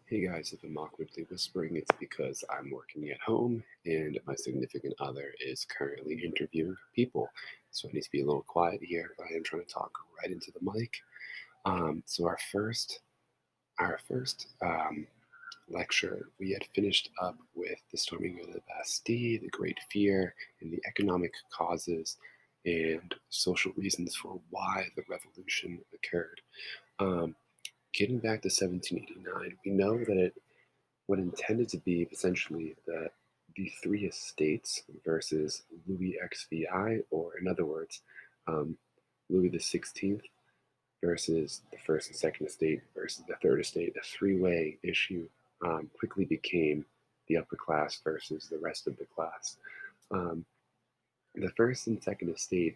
Hey guys, if I'm awkwardly whispering, it's because I'm working at home and my significant other is currently interviewing people. So I need to be a little quiet here, but I am trying to talk right into the mic. So our first lecture, we had finished up with the storming of the Bastille, the Great Fear, and the economic causes and social reasons for why the revolution occurred. Um, Getting back to 1789, we know that it what intended to be essentially the three estates versus Louis XVI, or in other words, um, Louis the 16th versus the first and second estate versus the third estate, a three-way issue quickly became the upper class versus the rest of the class. Um, the first and second estate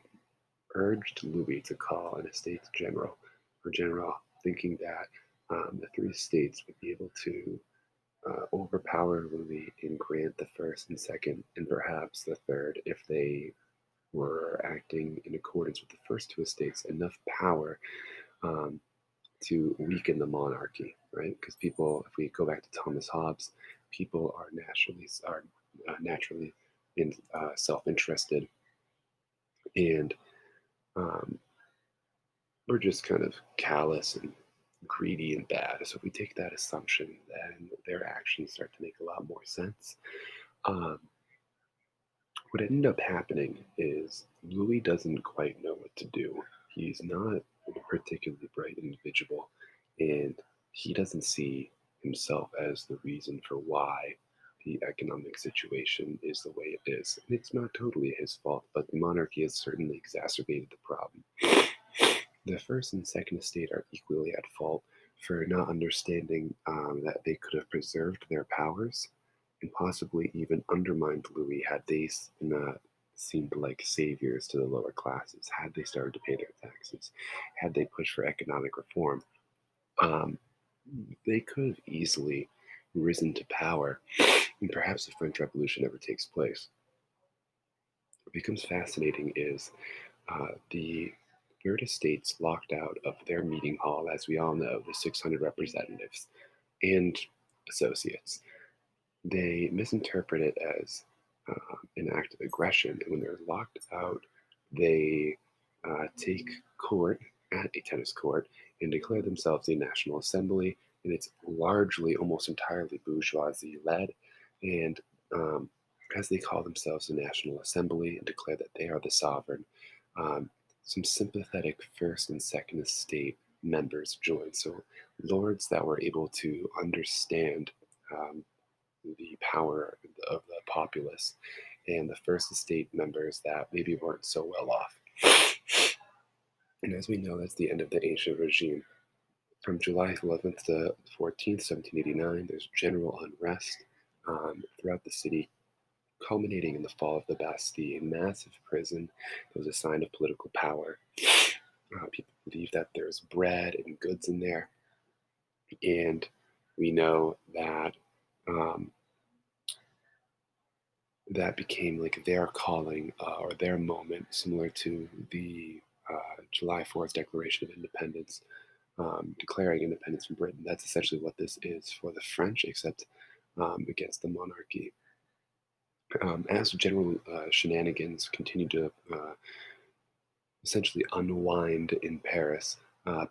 urged Louis to call an estates general or general, thinking that the three estates would be able to overpower Louis and grant the first and second, and perhaps the third, if they were acting in accordance with the first two estates, enough power um, to weaken the monarchy, right? Because people, if we go back to Thomas Hobbes, people are naturally self-interested, and um, we're just kind of callous and greedy and bad. So if we take that assumption, then their actions start to make a lot more sense. Um, what ended up happening is Louis doesn't quite know what to do. He's not a particularly bright individual, and he doesn't see himself as the reason for why the economic situation is the way it is. And it's not totally his fault, but the monarchy has certainly exacerbated the problem. The first and second estate are equally at fault for not understanding that they could have preserved their powers and possibly even undermined Louis had they not seemed like saviors to the lower classes, had they started to pay their taxes, had they pushed for economic reform. Um, they could have easily risen to power, and perhaps the French Revolution never takes place. What becomes fascinating is the third estates locked out of their meeting hall, as we all know, the 600 representatives and associates. They misinterpret it as an act of aggression, and when they're locked out, they take court at a tennis court and declare themselves a national assembly, and it's largely, almost entirely bourgeoisie led, and um, as they call themselves the National Assembly and declare that they are the sovereign, um, some sympathetic first and second estate members join. So lords that were able to understand um, the power of the populace and the first estate members that maybe weren't so well off. And as we know, that's the end of the ancient regime. From July 11th to 14th, 1789, there's general unrest throughout the city, culminating in the fall of the Bastille, a massive prison that was a sign of political power. People believe that there's bread and goods in there, and we know that um, that became like their calling or their moment, similar to the July 4th Declaration of Independence, declaring independence from Britain. That's essentially what this is for the French, except against the monarchy. As general shenanigans continue to essentially unwind in Paris,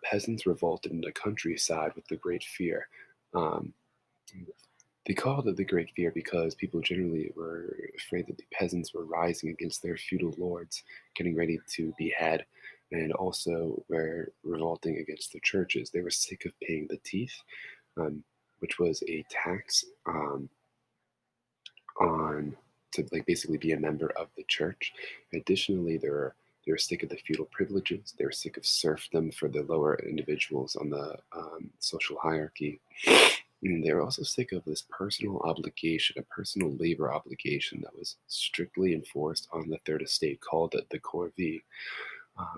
peasants revolted in the countryside with the Great Fear. Um, They called it the Great Fear because people generally were afraid that the peasants were rising against their feudal lords, getting ready to behead, and also were revolting against the churches. They were sick of paying the teeth, um, which was a tax on to like basically be a member of the church. Additionally, they were sick of the feudal privileges. They were sick of serfdom for the lower individuals on the social hierarchy. And they were also sick of this personal obligation, a personal labor obligation that was strictly enforced on the third estate called the corvée.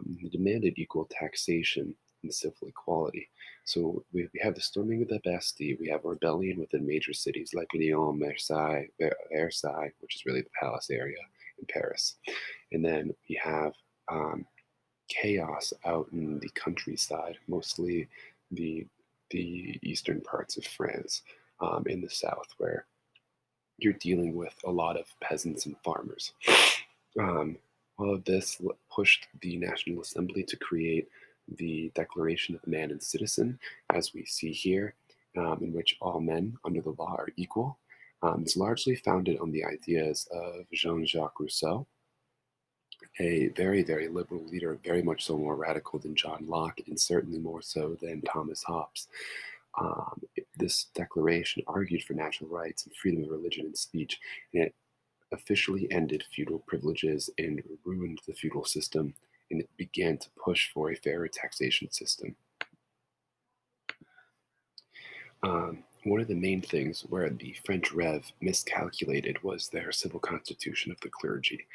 They demanded equal taxation and civil equality. So we have the storming of the Bastille, we have rebellion within major cities like Lyon, Versailles, which is really the palace area in Paris. And then we have um, chaos out in the countryside, mostly the the eastern parts of France, in the south, where you're dealing with a lot of peasants and farmers. Um, all of this pushed the National Assembly to create the Declaration of Man and Citizen, as we see here, in which all men under the law are equal. It's largely founded on the ideas of Jean Jacques Rousseau, a very, very liberal leader, very much so more radical than John Locke, and certainly more so than Thomas Hobbes. This declaration argued for natural rights and freedom of religion and speech, and it officially ended feudal privileges and ruined the feudal system, and it began to push for a fairer taxation system. One of the main things where the French Rev miscalculated was their civil constitution of the clergy.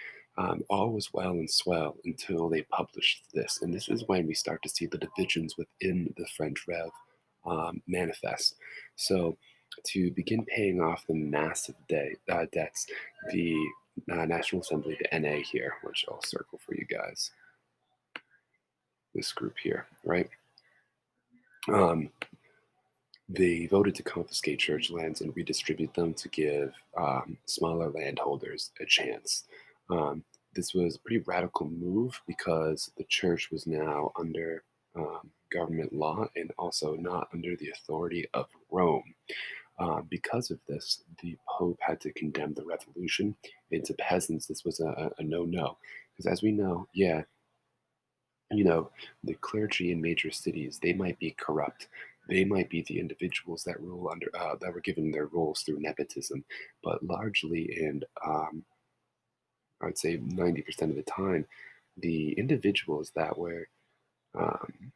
All was well and swell until they published this, and this is when we start to see the divisions within the French Rev manifest. So, to begin paying off the massive debts, the National Assembly, the NA here, which I'll circle for you guys, this group here, right? Um, They voted to confiscate church lands and redistribute them to give smaller landholders a chance. Um, this was a pretty radical move because the church was now under government law and also not under the authority of Rome. Because of this, the Pope had to condemn the revolution. And to peasants, this was a no no. Because as we know, yeah, you know, the clergy in major cities, they might be corrupt. They might be the individuals that rule under that were given their roles through nepotism, but largely, and I would say 90% of the time, the individuals that were um,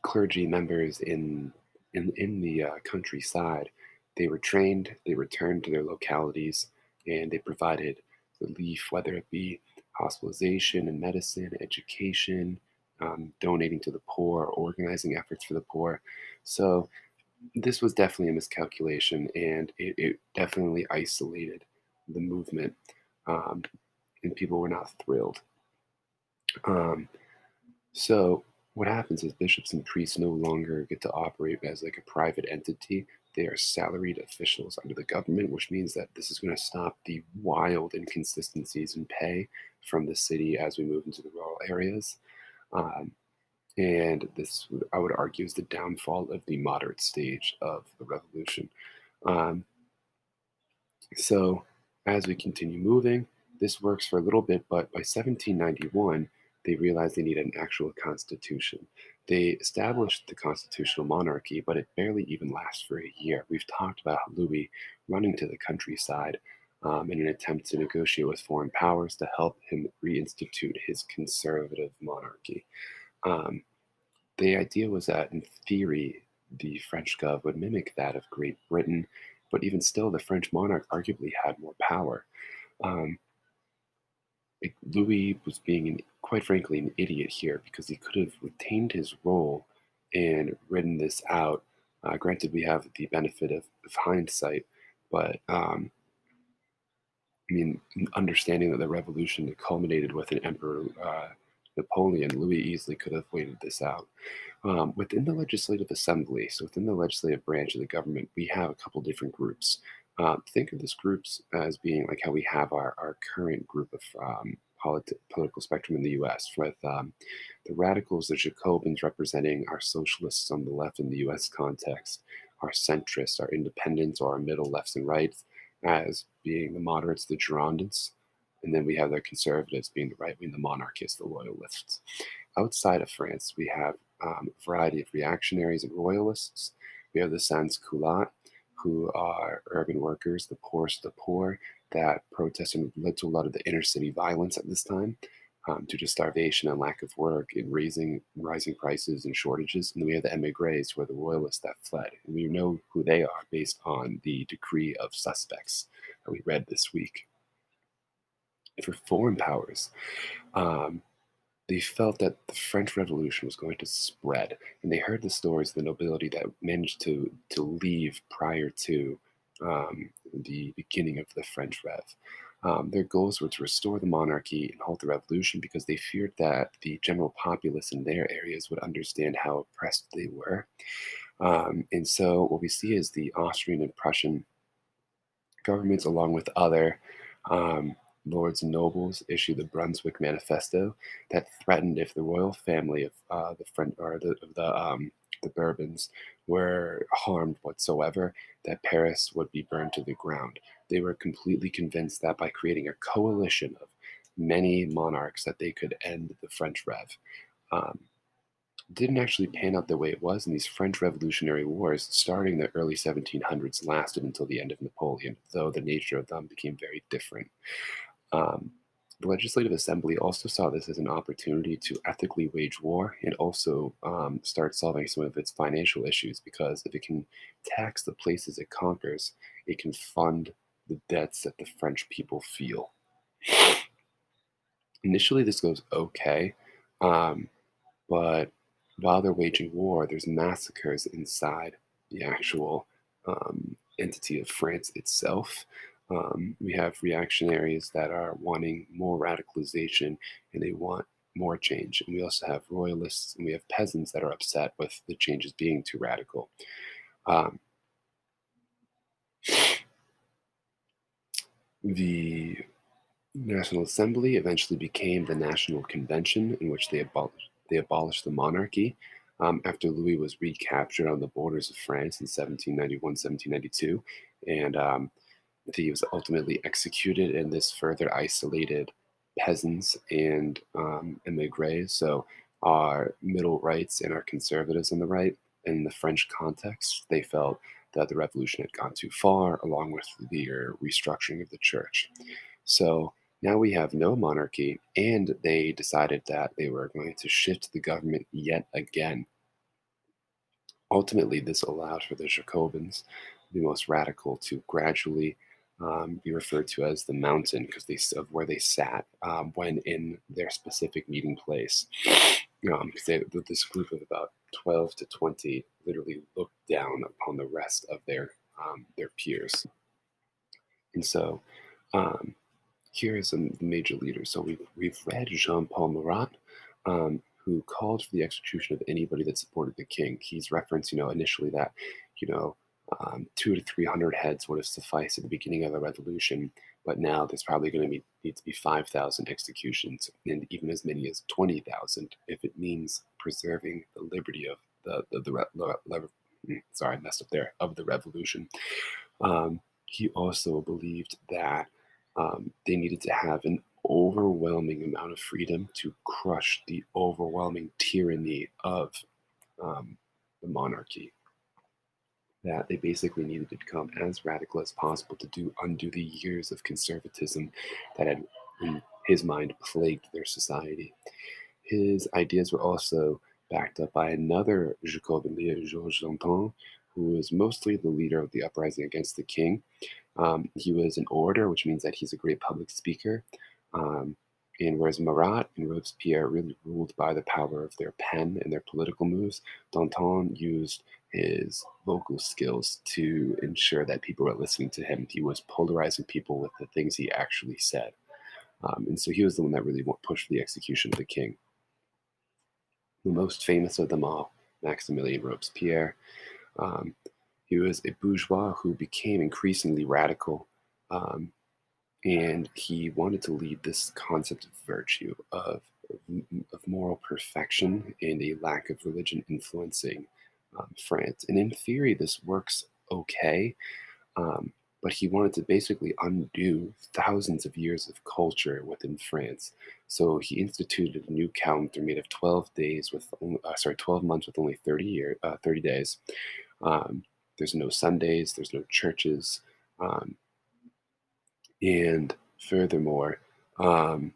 clergy members in the countryside, they were trained, they returned to their localities, and they provided relief, whether it be hospitalization and medicine, education, donating to the poor, organizing efforts for the poor. So this was definitely a miscalculation, and it definitely isolated the movement, um, and people were not thrilled. Um, so what happens is bishops and priests no longer get to operate as like a private entity. They are salaried officials under the government, which means that this is going to stop the wild inconsistencies in pay from the city as we move into the rural areas. Um, and this, I would argue, is the downfall of the moderate stage of the revolution. Um, so, as we continue moving, this works for a little bit, but by 1791, they realized they needed an actual constitution. They established the constitutional monarchy, but it barely even lasts for a year. We've talked about Louis running to the countryside in an attempt to negotiate with foreign powers to help him reinstitute his conservative monarchy. Um, the idea was that, in theory, the French gov would mimic that of Great Britain, but even still, the French monarch arguably had more power. Um, Louis was being, quite frankly, an idiot here because he could have retained his role and ridden this out. Granted, we have the benefit of hindsight, but I mean, understanding that the revolution culminated with an emperor, Napoleon, Louis easily could have waited this out. Within the legislative assembly, so within the legislative branch of the government, we have a couple different groups. Think of these groups as being like how we have our current group of political spectrum in the US, with the radicals, the Jacobins representing our socialists on the left in the US context, our centrists, our independents, or our middle lefts and rights, as being the moderates, the Girondins, and then we have the conservatives being the right wing, the monarchists, the loyalists. Outside of France, we have a variety of reactionaries and royalists. We have the sans culottes, who are urban workers, the poorest of the poor, that protest and led to a lot of the inner city violence at this time, due to starvation and lack of work and rising prices and shortages. And then we have the emigres, who are the royalists that fled. And we know who they are based on the decree of suspects that we read this week. For foreign powers, um, they felt that the French Revolution was going to spread, and they heard the stories of the nobility that managed to leave prior to the beginning of the French Rev. Their goals were to restore the monarchy and halt the revolution because they feared that the general populace in their areas would understand how oppressed they were. And so what we see is the Austrian and Prussian governments, along with other um, lords and nobles, issued the Brunswick Manifesto that threatened if the royal family of the French or the Bourbons were harmed whatsoever, that Paris would be burned to the ground. They were completely convinced that by creating a coalition of many monarchs, that they could end the French Rev. Um, didn't actually pan out the way it was, and these French Revolutionary Wars, starting in the early 1700s, lasted until the end of Napoleon, though the nature of them became very different. Um, the Legislative Assembly also saw this as an opportunity to ethically wage war and also start solving some of its financial issues, because if it can tax the places it conquers, it can fund the debts that the French people feel. Initially, this goes okay. Um, but while they're waging war, there's massacres inside the actual entity of France itself. We have reactionaries that are wanting more radicalization and they want more change. And we also have royalists and we have peasants that are upset with the changes being too radical. Um, the National Assembly eventually became the National Convention, in which they abolished the monarchy after Louis was recaptured on the borders of France in 1791, 1792. And he was ultimately executed, and this further isolated peasants and emigres. So, our middle rights and our conservatives on the right, in the French context, they felt that the revolution had gone too far, along with the restructuring of the church. So now we have no monarchy, and they decided that they were going to shift the government yet again. Ultimately, this allowed for the Jacobins, the most radical, to gradually be referred to as the mountain because of where they sat when in their specific meeting place. Because this group of about 12 to 20 literally looked down upon the rest of their peers. And so um, here are some major leaders. So we've read Jean Paul Marat, who called for the execution of anybody that supported the king. He's referenced, initially that, you know, 200 to 300 heads would have sufficed at the beginning of the revolution, but now there's probably going to need to be 5,000 executions, and even as many as 20,000 if it means preserving the liberty of sorry, I messed up there, of the revolution. He also believed that they needed to have an overwhelming amount of freedom to crush the overwhelming tyranny of um, the monarchy. That they basically needed to become as radical as possible to undo the years of conservatism that had, in his mind, plagued their society. His ideas were also backed up by another Jacobin leader, Georges Danton, who was mostly the leader of the uprising against the king. He was an orator, which means that he's a great public speaker. Um, and whereas Marat and Robespierre really ruled by the power of their pen and their political moves, Danton used his vocal skills to ensure that people were listening to him. He was polarizing people with the things he actually said. And so he was the one that really pushed for the execution of the king. The most famous of them all, Maximilien Robespierre. Um, he was a bourgeois who became increasingly radical, um, and he wanted to lead this concept of virtue, of moral perfection, and a lack of religion influencing France. And in theory, this works okay, um, but he wanted to basically undo thousands of years of culture within France. So he instituted a new calendar made of 12 days with, 12 months with only 30 days. Um, there's no Sundays, there's no churches, um, and furthermore, um,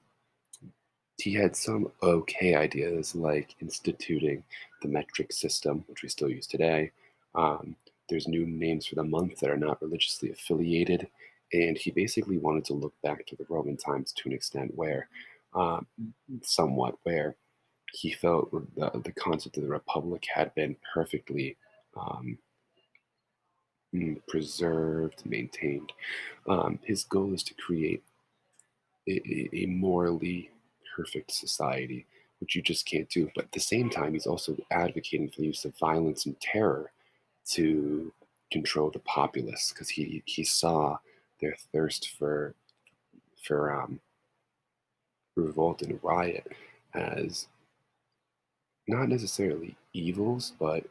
he had some okay ideas like instituting the metric system, which we still use today. Um, there's new names for the month that are not religiously affiliated. And he basically wanted to look back to the Roman times to an extent where, um, somewhat, where he felt the concept of the Republic had been perfectly um, preserved, maintained. His goal is to create a morally perfect society, which you just can't do. But at the same time, he's also advocating for the use of violence and terror to control the populace because he saw their thirst for revolt and riot as not necessarily evils, but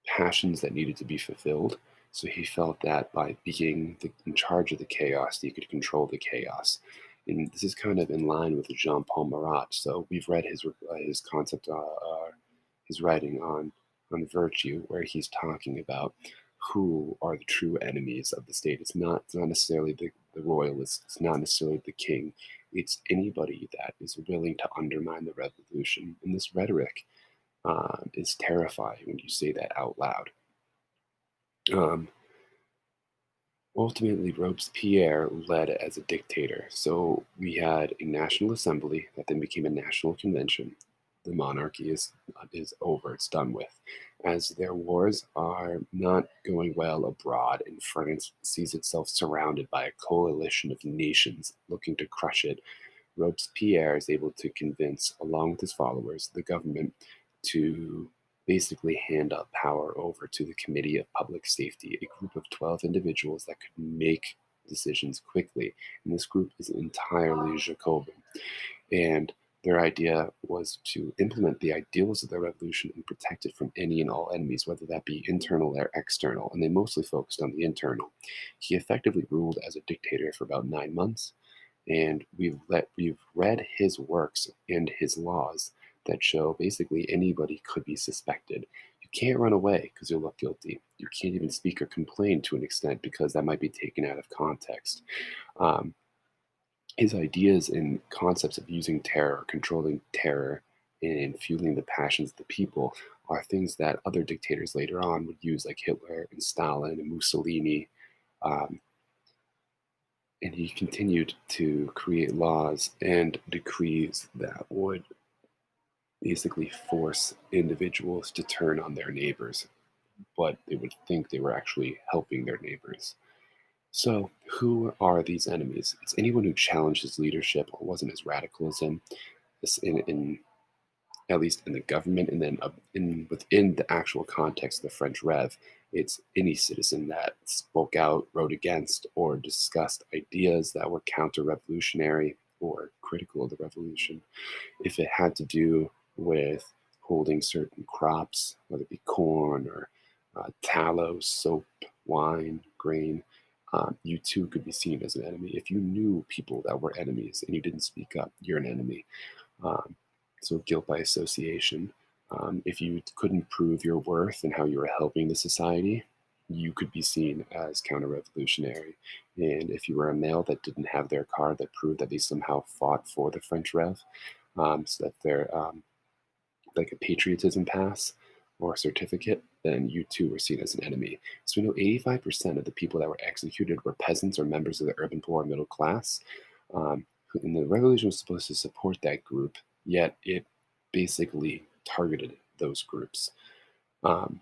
passions that needed to be fulfilled. So he felt that by being in charge of the chaos, he could control the chaos. And this is kind of in line with Jean Paul Marat. So we've read his concept, his writing on virtue, where he's talking about who are the true enemies of the state. It's not necessarily the royalists. It's not necessarily the king. It's anybody that is willing to undermine the revolution. And this rhetoric is terrifying when you say that out loud. Um, Ultimately, Robespierre led as a dictator. So we had a national assembly that then became a national convention. The monarchy is over; it's done with. As their wars are not going well abroad, and France sees itself surrounded by a coalition of nations looking to crush it, Robespierre is able to convince, along with his followers, the government to basically hand up power over to the Committee of Public Safety, a group of 12 individuals that could make decisions quickly. And this group is entirely Jacobin. And their idea was to implement the ideals of the revolution and protect it from any and all enemies, whether that be internal or external. And they mostly focused on the internal. He effectively ruled as a dictator for about 9 months, and we've read his works and his laws that show basically anybody could be suspected. You can't run away because you look guilty. You can't even speak or complain to an extent because that might be taken out of context. Um, his ideas and concepts of using terror, controlling terror, and fueling the passions of the people are things that other dictators later on would use, like Hitler and Stalin and Mussolini. Um, and he continued to create laws and decrees that would basically force individuals to turn on their neighbors, but they would think they were actually helping their neighbors. So, who are these enemies? It's anyone who challenged his leadership or wasn't as radical as him, in at least in the government, and then within the actual context of the French Rev, it's any citizen that spoke out, wrote against, or discussed ideas that were counter-revolutionary or critical of the revolution. If it had to do with holding certain crops, whether it be corn or tallow, soap, wine, grain, you too could be seen as an enemy. If you knew people that were enemies and you didn't speak up, you're an enemy. Um, so guilt by association. If you couldn't prove your worth and how you were helping the society, you could be seen as counter-revolutionary. And if you were a male that didn't have their card that proved that they somehow fought for the French Rev, so that they're like a patriotism pass or certificate, then you too were seen as an enemy. So we know 85% of the people that were executed were peasants or members of the urban poor middle class. And the revolution was supposed to support that group, yet it basically targeted those groups. Um,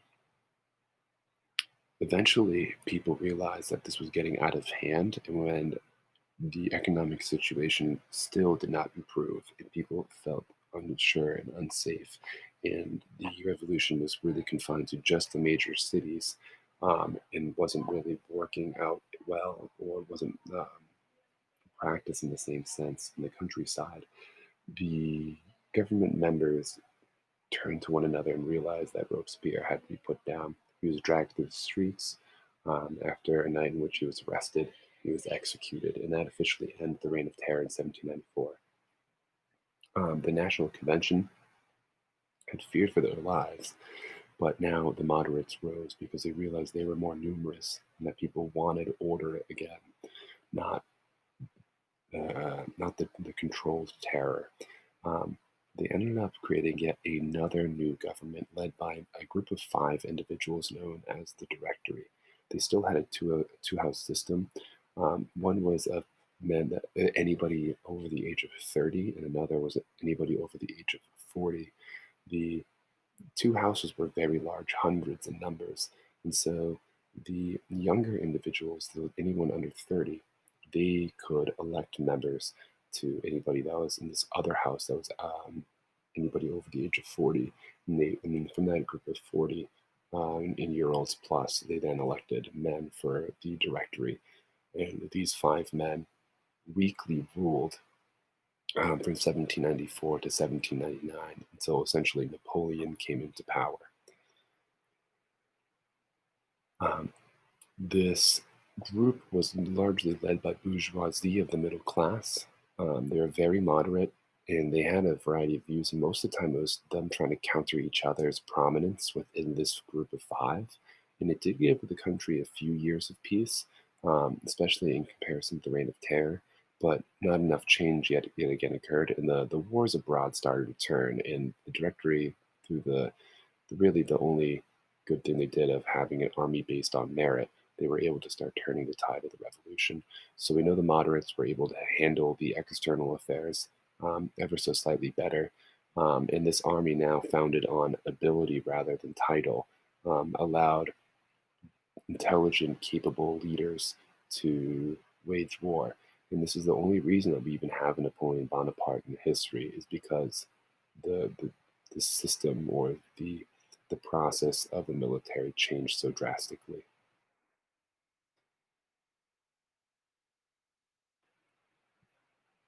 Eventually, people realized that this was getting out of hand, and when the economic situation still did not improve, and people felt unsure and unsafe. And the revolution was really confined to just the major cities, and wasn't really working out well, or wasn't practiced in the same sense in the countryside. The government members turned to one another and realized that Robespierre had to be put down. He was dragged through the streets. After a night in which he was arrested, he was executed, and that officially ended the Reign of Terror in 1794. The National Convention had feared for their lives, but now the moderates rose because they realized they were more numerous and that people wanted order again, not not the controlled terror. Um, they ended up creating yet another new government led by a group of five individuals known as the Directory. They still had a two-house system. One was a men that anybody over the age of 30, and another was anybody over the age of 40. The two houses were very large, hundreds in numbers, and so the younger individuals, anyone under 30, they could elect members to anybody that was in this other house that was anybody over the age of 40. And then from that group of 40, in Urals Plus. They then elected men for the Directory, and these 5 men weakly ruled from 1794 to 1799 until essentially Napoleon came into power. Um, this group was largely led by bourgeoisie of the middle class. They were very moderate and they had a variety of views. And most of the time, it was them trying to counter each other's prominence within this group of 5. And it did give the country a few years of peace, especially in comparison to the Reign of Terror. But not enough change yet again occurred, and the wars abroad started to turn. And the Directory, through really the only good thing they did of having an army based on merit, they were able to start turning the tide of the revolution. So we know the moderates were able to handle the external affairs ever so slightly better. And this army, now founded on ability rather than title, allowed intelligent, capable leaders to wage war. And this is the only reason that we even have a Napoleon Bonaparte in history, is because the the, the system or the process of the military changed so drastically.